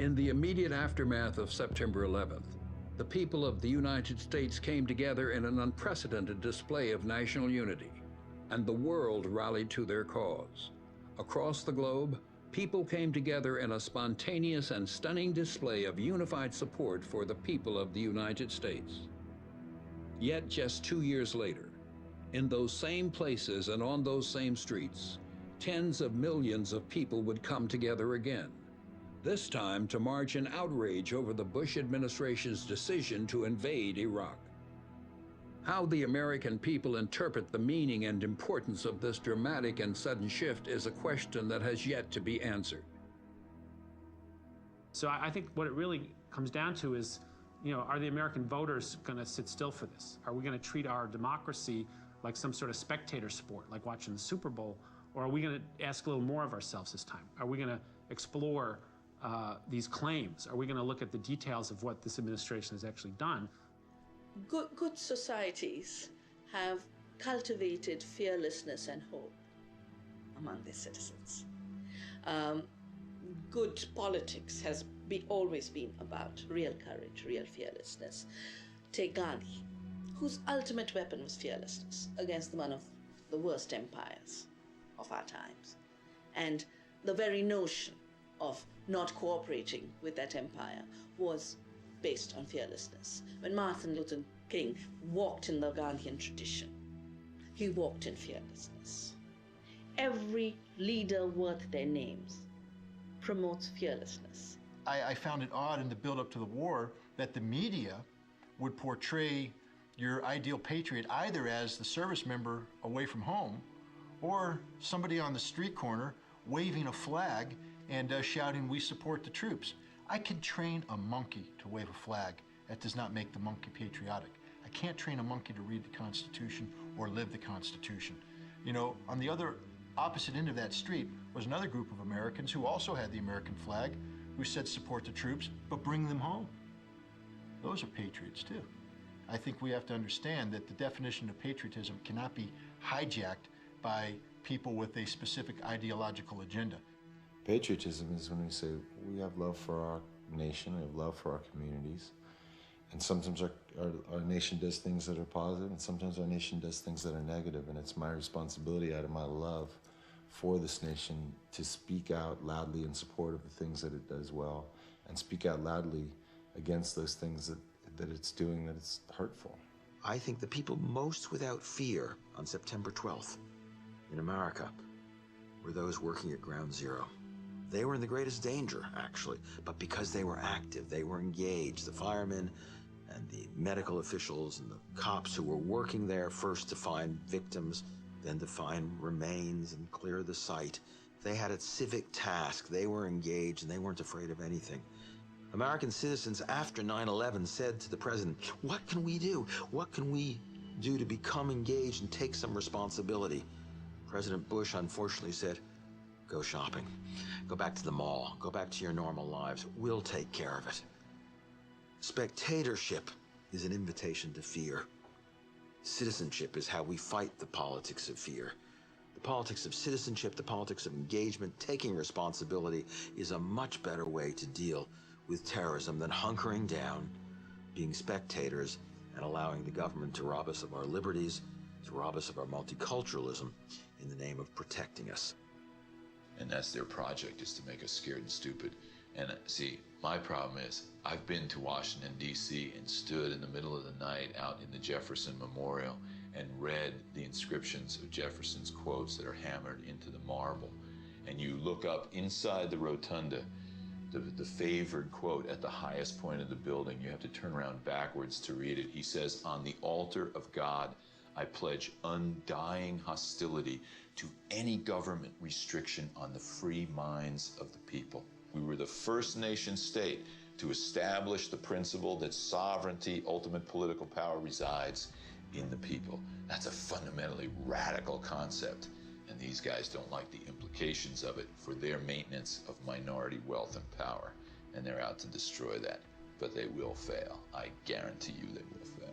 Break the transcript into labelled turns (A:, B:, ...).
A: In the immediate aftermath of September 11th, the people of the United States came together in an unprecedented display of national unity, and the world rallied to their cause. Across the globe, people came together in a spontaneous and stunning display of unified support for the people of the United States. Yet just 2 years later, in those same places and on those same streets, tens of millions of people would come together again, this time to march in outrage over the Bush administration's decision to invade Iraq. How the American people interpret the meaning and importance of this dramatic and sudden shift is a question that has yet to be answered.
B: So I think what it really comes down to is, are the American voters going to sit still for this? Are we going to treat our democracy like some sort of spectator sport, like watching the Super Bowl? Or are we going to ask a little more of ourselves this time? Are we going to explore these claims? Are we going to look at the details of what this administration has actually done?
C: Good societies have cultivated fearlessness and hope among their citizens. Good politics has always been about real courage, real fearlessness. Take Gandhi, whose ultimate weapon was fearlessness against one of the worst empires of our times. And the very notion of not cooperating with that empire was based on fearlessness. When Martin Luther King walked in the Gandhian tradition, he walked in fearlessness. Every leader worth their names promotes fearlessness.
D: I found it odd in the build-up to the war that the media would portray your ideal patriot either as the service member away from home or somebody on the street corner waving a flag and shouting, "We support the troops." I can train a monkey to wave a flag. That does not make the monkey patriotic. I can't train a monkey to read the Constitution or live the Constitution. On the other opposite end of that street was another group of Americans who also had the American flag, who said support the troops, but bring them home. Those are patriots too. I think we have to understand that the definition of patriotism cannot be hijacked by people with a specific ideological agenda.
E: Patriotism is when we say we have love for our nation, we have love for our communities, and sometimes our nation does things that are positive, and sometimes our nation does things that are negative, and it's my responsibility out of my love for this nation to speak out loudly in support of the things that it does well, and speak out loudly against those things that it's doing that is hurtful.
F: I think the people most without fear on September 12th in America were those working at Ground Zero. They were in the greatest danger, actually, but because they were active, they were engaged. The firemen and the medical officials and the cops who were working there first to find victims, then to find remains and clear the site. They had a civic task. They were engaged and they weren't afraid of anything. American citizens after 9/11 said to the president, "What can we do? What can we do to become engaged and take some responsibility?" President Bush unfortunately said, "Go shopping. Go back to the mall. Go back to your normal lives. We'll take care of it." Spectatorship is an invitation to fear. Citizenship is how we fight the politics of fear. The politics of citizenship, the politics of engagement, taking responsibility is a much better way to deal with terrorism than hunkering down, being spectators, and allowing the government to rob us of our liberties, to rob us of our multiculturalism in the name of protecting us.
G: And that's their project, is to make us scared and stupid. And see, my problem is I've been to Washington, D.C. and stood in the middle of the night out in the Jefferson Memorial and read the inscriptions of Jefferson's quotes that are hammered into the marble. And you look up inside the rotunda, the favored quote at the highest point of the building. You have to turn around backwards to read it. He says, "On the altar of God, I pledge undying hostility to any government restriction on the free minds of the people." We were the first nation state to establish the principle that sovereignty, ultimate political power, resides in the people. That's a fundamentally radical concept, and these guys don't like the implications of it for their maintenance of minority wealth and power, and they're out to destroy that. But they will fail. I guarantee you they will fail.